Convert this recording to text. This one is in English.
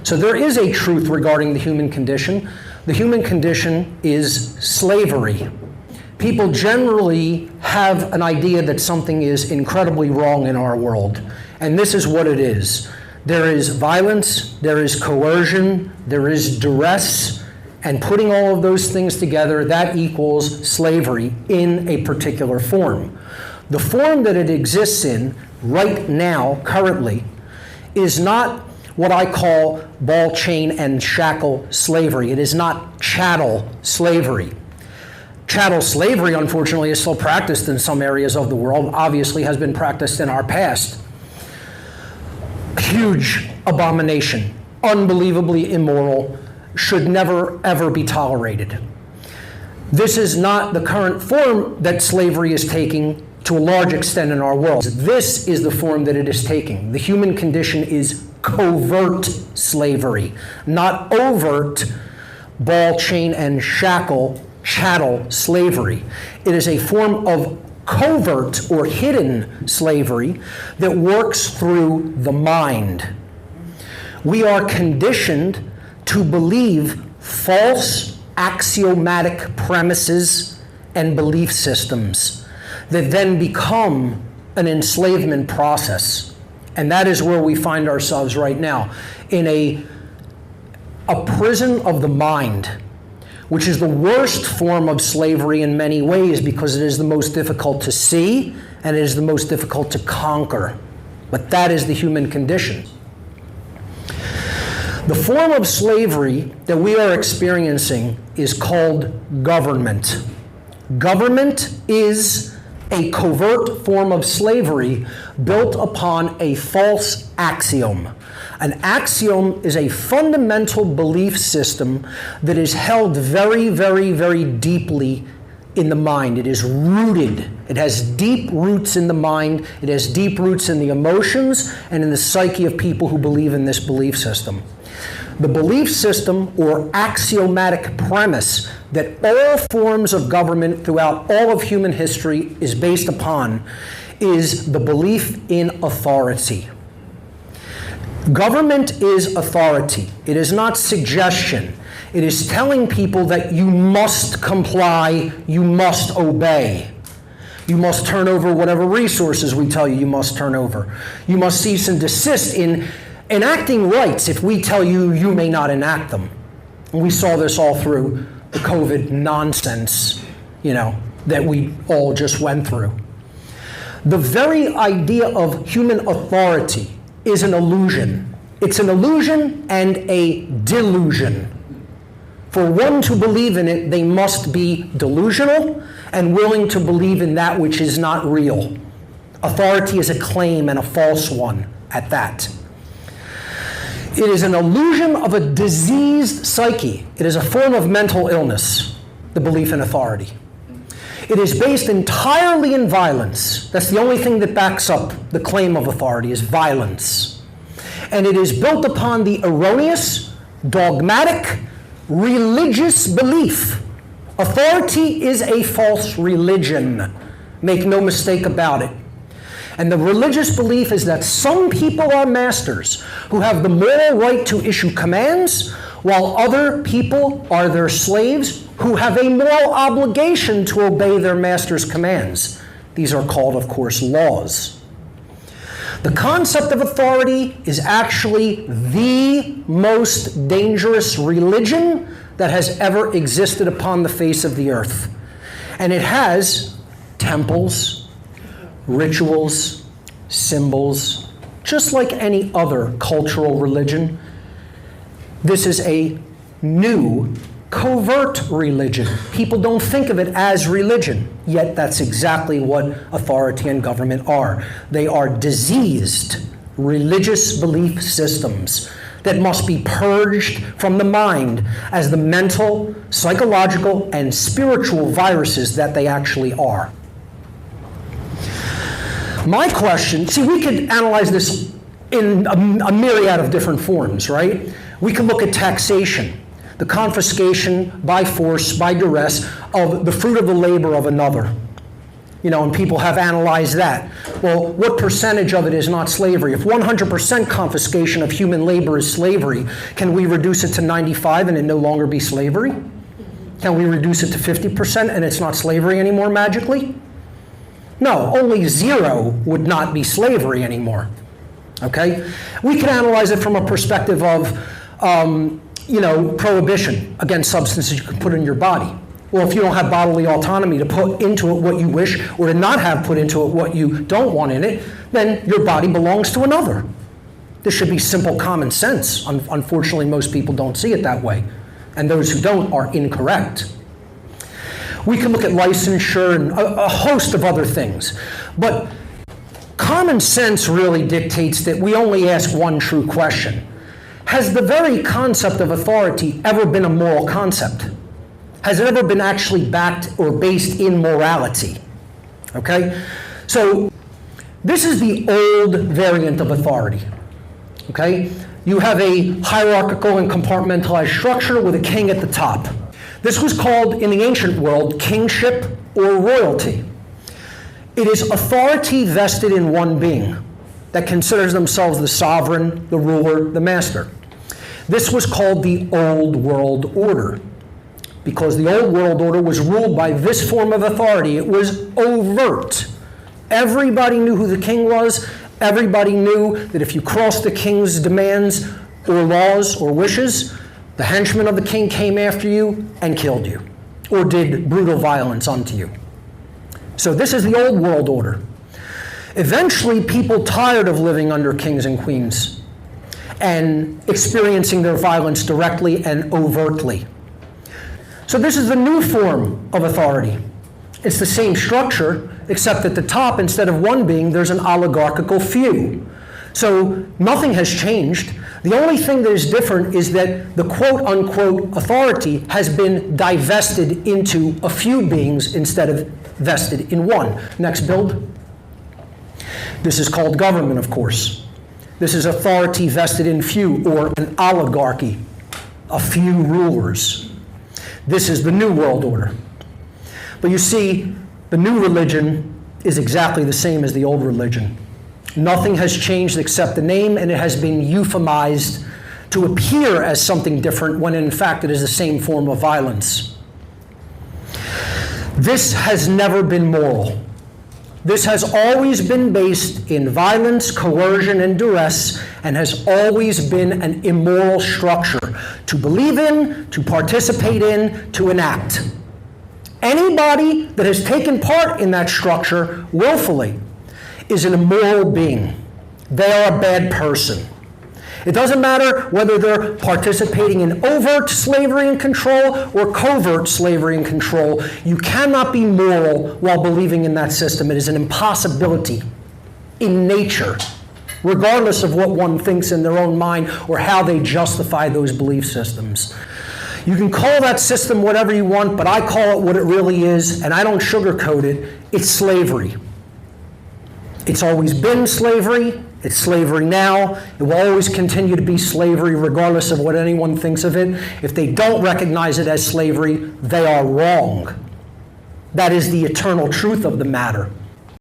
So there is a truth regarding the human condition. The human condition is slavery. People generally have an idea that something is incredibly wrong in our world, and this is what it is. There is violence, there is coercion, there is duress, and putting all of those things together, that equals slavery in a particular form. The form that it exists in right now, currently, is not what I call ball, chain, and shackle slavery. It is not chattel slavery. Chattel slavery, unfortunately, is still practiced in some areas of the world, obviously has been practiced in our past. Huge abomination, unbelievably immoral, should never, ever be tolerated. This is not the current form that slavery is taking to a large extent in our world. This is the form that it is taking. The human condition is covert slavery, not overt ball, chain, and shackle, chattel slavery. It is a form of covert or hidden slavery that works through the mind. We are conditioned to believe false axiomatic premises and belief systems that then become an enslavement process. And that is where we find ourselves right now, in a prison of the mind, which is the worst form of slavery in many ways because it is the most difficult to see and it is the most difficult to conquer. But that is the human condition. The form of slavery that we are experiencing is called government. Government is a covert form of slavery built upon a false axiom. An axiom is a fundamental belief system that is held very, very, very deeply in the mind. It is rooted. It has deep roots in the mind. It has deep roots in the emotions and in the psyche of people who believe in this belief system. The belief system or axiomatic premise that all forms of government throughout all of human history is based upon is the belief in authority. Government is authority. It is not suggestion. It is telling people that you must comply, you must obey. You must turn over whatever resources we tell you you must turn over. You must cease and desist in enacting rights if we tell you you may not enact them. And we saw this all through the COVID nonsense, that we all just went through. The very idea of human authority is an illusion. It's an illusion and a delusion. For one to believe in it, they must be delusional and willing to believe in that which is not real. Authority is a claim and a false one at that. It is an illusion of a diseased psyche. It is a form of mental illness, the belief in authority. It is based entirely in violence. That's the only thing that backs up the claim of authority is violence. And it is built upon the erroneous, dogmatic, religious belief. Authority is a false religion. Make no mistake about it. And the religious belief is that some people are masters who have the moral right to issue commands, while other people are their slaves who have a moral obligation to obey their master's commands. These are called, of course, laws. The concept of authority is actually the most dangerous religion that has ever existed upon the face of the earth. And it has temples, rituals, symbols, just like any other cultural religion. This is a new, covert religion. People don't think of it as religion, yet that's exactly what authority and government are. They are diseased religious belief systems that must be purged from the mind as the mental, psychological, and spiritual viruses that they actually are. My question, see, we could analyze this in a myriad of different forms, right? We could look at taxation, the confiscation by force, by duress, of the fruit of the labor of another. And people have analyzed that. Well, what percentage of it is not slavery? If 100% confiscation of human labor is slavery, can we reduce it to 95 and it no longer be slavery? Can we reduce it to 50% and it's not slavery anymore magically? No, only 0 would not be slavery anymore. Okay? We can analyze it from a perspective of, prohibition against substances you can put in your body. Well, if you don't have bodily autonomy to put into it what you wish or to not have put into it what you don't want in it, then your body belongs to another. This should be simple common sense. Unfortunately, most people don't see it that way. And those who don't are incorrect. We can look at licensure and a host of other things. But common sense really dictates that we only ask one true question. Has the very concept of authority ever been a moral concept? Has it ever been actually backed or based in morality? Okay? So this is the old variant of authority. Okay? You have a hierarchical and compartmentalized structure with a king at the top. This was called, in the ancient world, kingship or royalty. It is authority vested in one being that considers themselves the sovereign, the ruler, the master. This was called the Old World Order, because the Old World Order was ruled by this form of authority. It was overt. Everybody knew who the king was. Everybody knew that if you crossed the king's demands or laws or wishes, the henchmen of the king came after you and killed you, or did brutal violence unto you. So this is the Old World Order. Eventually, people tired of living under kings and queens and experiencing their violence directly and overtly. So this is the new form of authority. It's the same structure, except at the top, instead of one being, there's an oligarchical few. So nothing has changed. The only thing that is different is that the quote-unquote authority has been divested into a few beings instead of vested in one. Next build. This is called government, of course. This is authority vested in few, or an oligarchy, a few rulers. This is the New World Order. But you see, the new religion is exactly the same as the old religion. Nothing has changed except the name, and it has been euphemized to appear as something different when in fact it is the same form of violence. This has never been moral. This has always been based in violence, coercion, and duress, and has always been an immoral structure to believe in, to participate in, to enact. Anybody that has taken part in that structure willfully is an immoral being. They are a bad person. It doesn't matter whether they're participating in overt slavery and control or covert slavery and control. You cannot be moral while believing in that system. It is an impossibility in nature, regardless of what one thinks in their own mind or how they justify those belief systems. You can call that system whatever you want, but I call it what it really is, and I don't sugarcoat it. It's slavery. It's always been slavery. It's slavery now. It will always continue to be slavery regardless of what anyone thinks of it. If they don't recognize it as slavery, they are wrong. That is the eternal truth of the matter.